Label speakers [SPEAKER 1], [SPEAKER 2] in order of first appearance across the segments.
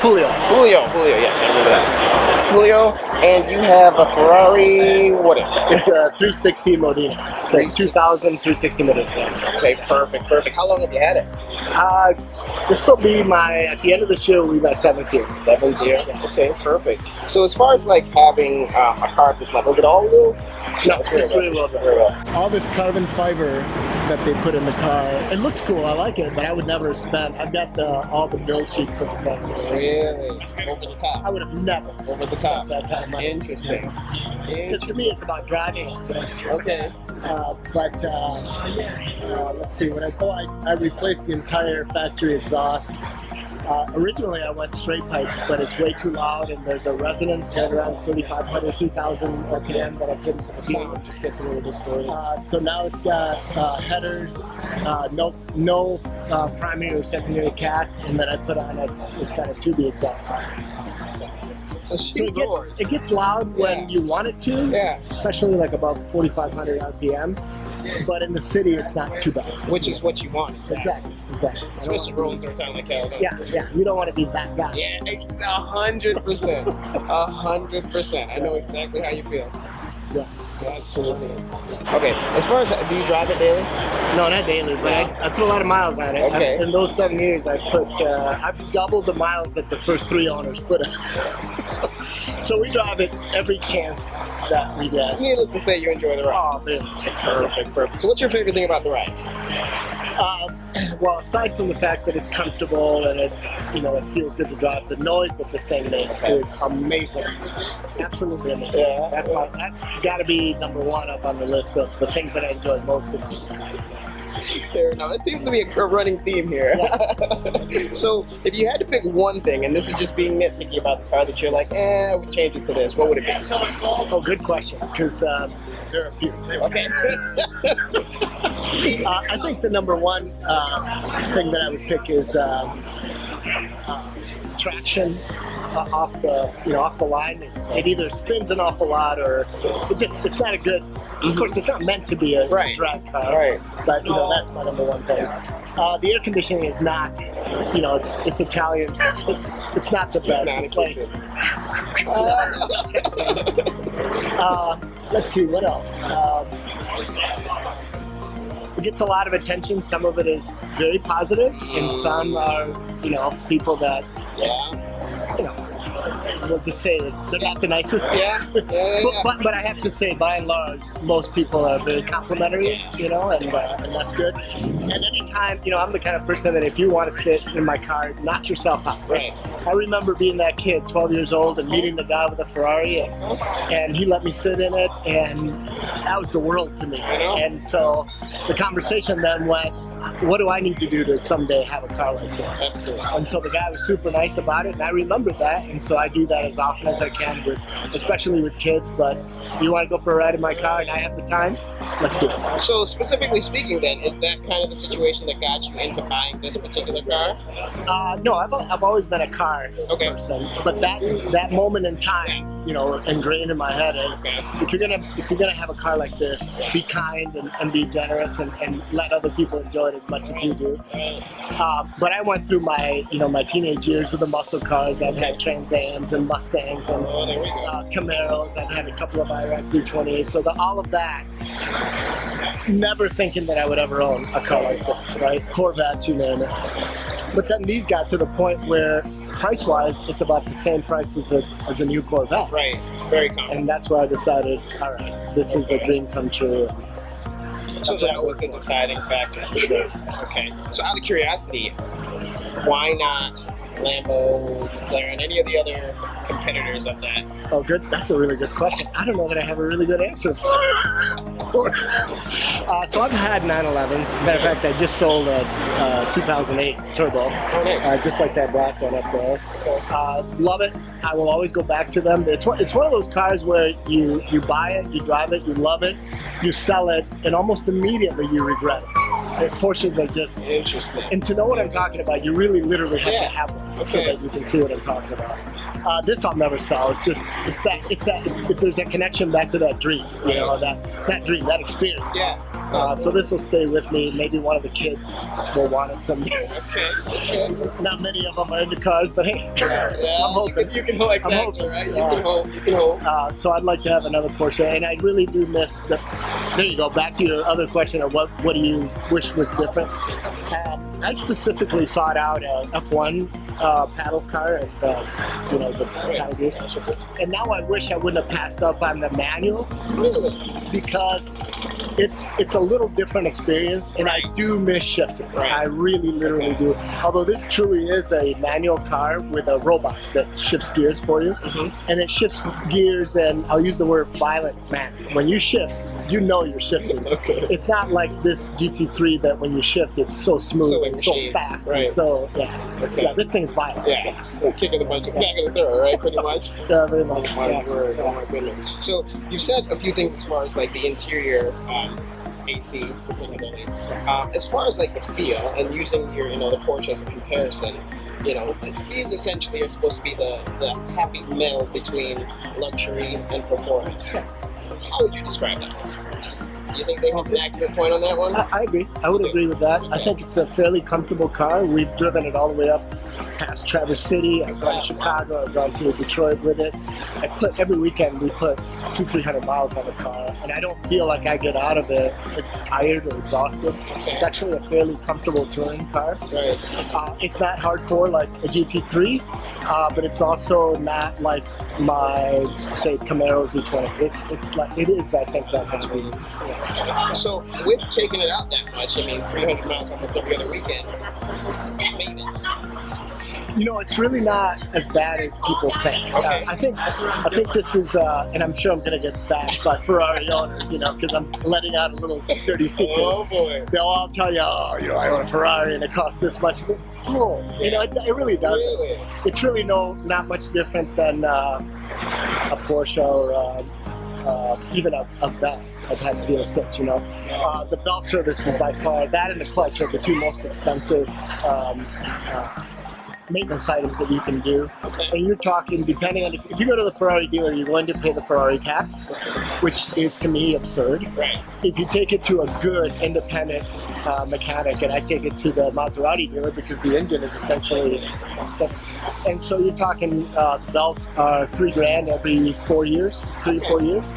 [SPEAKER 1] Julio, yes, I remember that. Julio, and you have a Ferrari, what is it?
[SPEAKER 2] It's a 360 Modena. It's a 2000 360 Modena.
[SPEAKER 1] Okay, perfect. How long have you had it?
[SPEAKER 2] This will be at the end of this year will be my 7th year.
[SPEAKER 1] 7th year? Okay, perfect. So as far as like having a car at this level, is it all wheel?
[SPEAKER 2] No, it's just rear wheel. All this carbon fiber that they put in the car, it looks cool, I like it, but I would never have spent, I've got all the build sheet for the things.
[SPEAKER 1] Really? Over the top?
[SPEAKER 2] I would have never
[SPEAKER 1] over the
[SPEAKER 2] spent
[SPEAKER 1] top.
[SPEAKER 2] that kind of money.
[SPEAKER 1] Interesting.
[SPEAKER 2] Because to me it's about driving.
[SPEAKER 1] Okay.
[SPEAKER 2] Let's see, I replaced the entire factory exhaust. Originally I went straight pipe, but it's way too loud and there's a resonance right around 3,500, 2,000 RPM that I couldn't hear.
[SPEAKER 1] It just gets a little distorted.
[SPEAKER 2] So now it's got headers, no primary or secondary cats, and then I put on it's got a tubey exhaust.
[SPEAKER 1] So
[SPEAKER 2] it gets loud when you want it to, especially like above 4,500 RPM. But in the city, it's not too bad.
[SPEAKER 1] Which is what you want.
[SPEAKER 2] Exactly.
[SPEAKER 1] Especially rolling through a town like California.
[SPEAKER 2] Yeah. You don't want to be that guy.
[SPEAKER 1] Yeah, 100%. 100%. I know exactly how you feel.
[SPEAKER 2] Yeah.
[SPEAKER 1] Absolutely. Okay, as far as, do you drive it daily?
[SPEAKER 2] No, not daily, but I put a lot of miles on it.
[SPEAKER 1] Okay.
[SPEAKER 2] In those 7 years, I've doubled the miles that the first 3 owners put in. So we drive it every chance that we get.
[SPEAKER 1] Needless to say, you enjoy the ride.
[SPEAKER 2] Oh, really?
[SPEAKER 1] Perfect. So what's your favorite thing about the ride?
[SPEAKER 2] Well, aside from the fact that it's comfortable and it feels good to drive, the noise that this thing makes is amazing. Absolutely amazing.
[SPEAKER 1] Yeah,
[SPEAKER 2] that's got to be number one up on the list of the things that I enjoy most about it.
[SPEAKER 1] Fair enough. That seems to be a running theme here. Yeah. So, if you had to pick one thing, and this is just being nitpicky about the car that you're like, I would change it to this, what would it be?
[SPEAKER 2] Oh, good question, because there are a few.
[SPEAKER 1] Okay.
[SPEAKER 2] I think the number one thing that I would pick is traction off the line. It either spins an awful lot or it's not a good. Of course, it's not meant to be a drag car.
[SPEAKER 1] Right.
[SPEAKER 2] But that's my number one thing. The air conditioning is not. It's Italian. It's not the best. It's like. Let's see what else. It gets a lot of attention. Some of it is very positive, and some are, people that just, we'll just say that they're not the nicest.
[SPEAKER 1] Yeah.
[SPEAKER 2] But I have to say, by and large, most people are very complimentary, and that's good. And anytime, I'm the kind of person that if you want to sit in my car, knock yourself out.
[SPEAKER 1] Right.
[SPEAKER 2] I remember being that kid, 12 years old, and meeting the guy with a Ferrari, and he let me sit in it, and that was the world to me. And so the conversation then went, what do I need to do to someday have a car like this?
[SPEAKER 1] That's cool.
[SPEAKER 2] And so the guy was super nice about it, and I remembered that, and so I do that as often as I can, especially with kids. But if you want to go for a ride in my car and I have the time, let's do it.
[SPEAKER 1] So specifically speaking then, is that kind of the situation that got you into buying this particular car?
[SPEAKER 2] No, I've always been a car person, but that moment in time, ingrained in my head is if you're gonna have a car like this, be kind and be generous and let other people enjoy it as much as you do. But I went through my teenage years with the muscle cars. I've had Trans Ams and Mustangs and Camaros. I've had a couple of IRX Z28. So all of that, never thinking that I would ever own a car like this, right? Corvettes, you name it. But then these got to the point where price-wise, it's about the same price as a new Corvette.
[SPEAKER 1] Right, very common.
[SPEAKER 2] And that's where I decided, all right, this is a dream come true.
[SPEAKER 1] So that was the deciding factor. Okay. So out of curiosity, why not Lambo, McLaren, any of the other competitors of that?
[SPEAKER 2] Oh, good. That's a really good question. I don't know that I have a really good answer for it. So I've had 911s. Matter of fact, I just sold a 2008 Turbo.
[SPEAKER 1] Oh, nice.
[SPEAKER 2] Just like that black one up there. Love it. I will always go back to them. It's one of those cars where you buy it, you drive it, you love it, you sell it, and almost immediately you regret it. The Porsches are just
[SPEAKER 1] interesting.
[SPEAKER 2] And to know what I'm talking about, you really literally have to have one so that you can see what I'm talking about. This I'll never sell. It's that there's that connection back to that dream, that dream, that experience.
[SPEAKER 1] Yeah.
[SPEAKER 2] So this will stay with me. Maybe one of the kids will want it someday.
[SPEAKER 1] Okay.
[SPEAKER 2] Not many of them are into cars, but hey,
[SPEAKER 1] Yeah,
[SPEAKER 2] I'm hoping.
[SPEAKER 1] You can hope, exactly,
[SPEAKER 2] I'm hoping.
[SPEAKER 1] right? You can hope. You can hope.
[SPEAKER 2] So I'd like to have another Porsche, and I really do miss the. There you go. Back to your other question of what do you wish was different? I specifically sought out a F1 paddle car, the paddle gears. And now I wish I wouldn't have passed up on the manual, because it's a little different experience, and I do miss shifting. I really literally do. Although this truly is a manual car with a robot that shifts gears for you, and it shifts gears, and I'll use the word violent manner. When you shift, you know you're shifting. It's not like this GT3 that when you shift, it's so smooth and so fast and so this thing is violent.
[SPEAKER 1] Kicking a bunch of back of the throw, right? Pretty much.
[SPEAKER 2] Yeah, very much.
[SPEAKER 1] Oh my goodness. So you've said a few things as far as like the interior AC particularly. As far as like the feel and using your the Porsche as a comparison, these essentially are supposed to be the happy meld between luxury and performance. How would you describe that? Do you think they have an accurate point on that one?
[SPEAKER 2] I agree. I would agree with that. I think it's a fairly comfortable car. We've driven it all the way up past Traverse City. I've gone to Chicago. I've gone to Detroit with it. Every weekend we put 200-300 miles on the car, and I don't feel like I get out of it tired or exhausted. It's actually a fairly comfortable touring car. It's not hardcore like a GT3, but it's also not like my, say, Camaro Z20. It's like it is. I think that has been.
[SPEAKER 1] So with taking it out that much, 300 miles almost every other weekend, maintenance.
[SPEAKER 2] It's really not as bad as people think. I think this is, and I'm sure I'm going to get bashed by Ferrari owners, because I'm letting out a little dirty secret.
[SPEAKER 1] Oh boy!
[SPEAKER 2] They'll all tell you, I own a Ferrari and it costs this much. No, it really doesn't.
[SPEAKER 1] Really?
[SPEAKER 2] It's really not much different than a Porsche or even a Vet. I've had 06, The belt service is by far, that and the clutch are the two most expensive maintenance items that you can do. And you're talking, depending on, if you go to the Ferrari dealer, you're going to pay the Ferrari tax, which is to me absurd. If you take it to a good independent mechanic, and I take it to the Maserati dealer because the engine is essentially, and so you're talking the belts are $3,000 every 4 years, 3 to 4 years,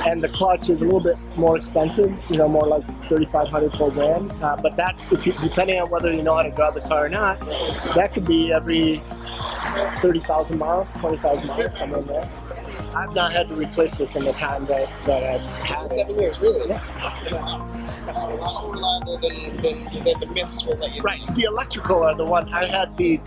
[SPEAKER 2] and the clutch is a little bit more expensive, more like $3,500, $4,000. But that's depending on whether you know how to drive the car or not. That could be every 30,000 miles, 20,000 miles, somewhere in there. I've not had to replace this in the time that I've had.
[SPEAKER 1] 7 years, really? That's a lot more reliable than the myths will let you know.
[SPEAKER 2] The electrical are the one. I had the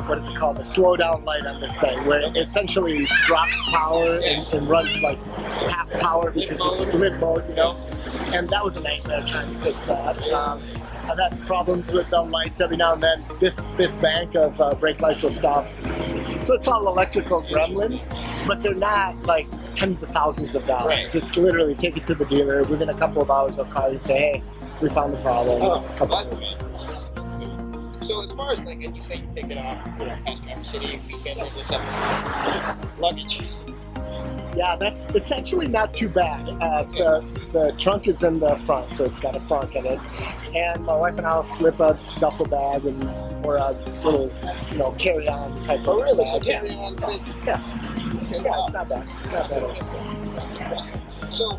[SPEAKER 2] what is it called? The slow down light on this thing, where it essentially drops power and runs like half power because of lid mode, And that was a nightmare trying to fix that. I've had problems with the lights every now and then. This bank of brake lights will stop. So it's all electrical gremlins, but they're not like tens of thousands of dollars. It's literally take it to the dealer. Within a couple of hours, they'll call you and say, hey, we found the problem.
[SPEAKER 1] That's amazing. That's good. So as far as and you say you take it off, past Traverse City, weekend, or something, luggage.
[SPEAKER 2] Yeah, it's actually not too bad. The trunk is in the front, so it's got a frunk in it. And my wife and I will slip a duffel bag or a little, carry-on type of bag.
[SPEAKER 1] Really? So carry-on fits?
[SPEAKER 2] Yeah, it's not bad.
[SPEAKER 1] That's impressive. So,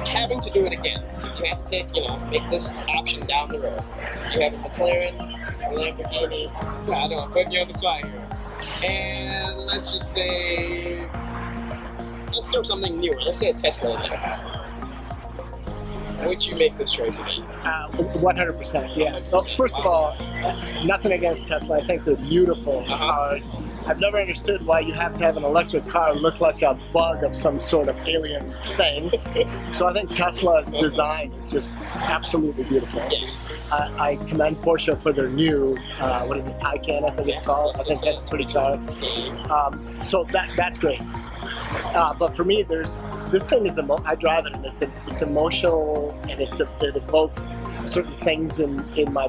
[SPEAKER 1] having to do it again, you have to take, make this option down the road. You have a McLaren, a Lamborghini. I know, I'm putting you on the spot here. And let's just say, let's throw something newer. Let's say a Tesla in there. Would you make this choice again?
[SPEAKER 2] 100%, yeah. Well, first of all, nothing against Tesla. I think they're beautiful cars. I've never understood why you have to have an electric car look like a bug of some sort of alien thing. So I think Tesla's design is just absolutely beautiful. I commend Porsche for their new, Taycan, I think it's called. I think that's a pretty car. So that's great. But for me, this thing is I drive it, and it's emotional, and it evokes certain things in my,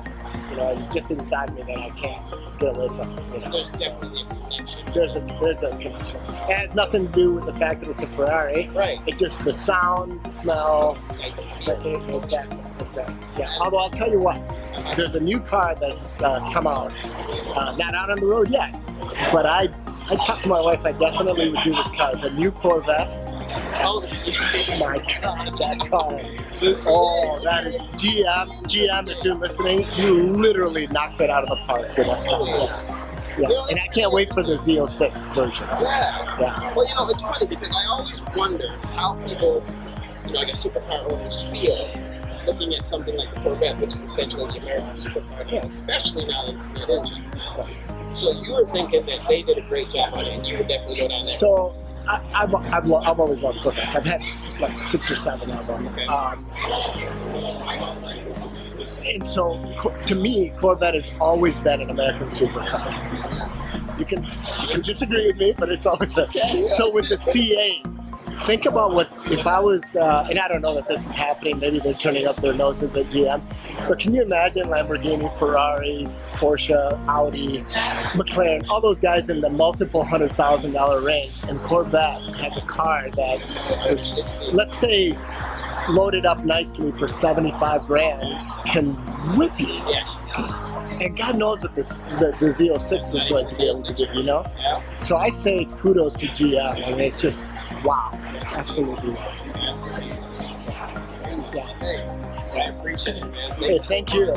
[SPEAKER 2] you know, and just inside me that I can't get away from. You know,
[SPEAKER 1] There's definitely a connection.
[SPEAKER 2] there's a connection. It has nothing to do with the fact that it's a Ferrari.
[SPEAKER 1] Right.
[SPEAKER 2] It's just the sound, the smell.
[SPEAKER 1] Sights and feels.
[SPEAKER 2] Exactly. Yeah. Although I'll tell you what, there's a new car that's come out, not out on the road yet, but I talked to my wife. I definitely would do this car. The new Corvette.
[SPEAKER 1] Oh, the CA.
[SPEAKER 2] My God, that car.
[SPEAKER 1] The CA.
[SPEAKER 2] Oh, that is GM. If you're listening, you literally knocked it out of the park with that car. Yeah. And I can't wait for the Z06 version.
[SPEAKER 1] Yeah. Well, you know, it's funny because I always wonder how people, you know, I guess supercar owners feel looking at something like the Corvette, which is essentially the American supercar, especially now that it's mid-engine. So you were thinking that they did a great job on it, and you would definitely go down there.
[SPEAKER 2] So I've always loved Corvettes. I've had like 6 or 7 of them.
[SPEAKER 1] Okay.
[SPEAKER 2] And so to me, Corvette has always been an American supercar. You can disagree with me, but it's always a. So with the CA, think about what if I was, and I don't know that this is happening. Maybe they're turning up their noses at GM, but can you imagine Lamborghini, Ferrari, Porsche, Audi, McLaren, all those guys in the multiple $100,000 range, and Corvette has a car that, for, let's say, loaded up nicely for 75 grand, can whip you. And God knows what the Z06 is going to be able to do, you know? So I say kudos to GM. I mean, it's just, wow. Absolutely wow.
[SPEAKER 1] That's amazing. Yeah. Hey, I appreciate it, man.
[SPEAKER 2] Hey, thank you.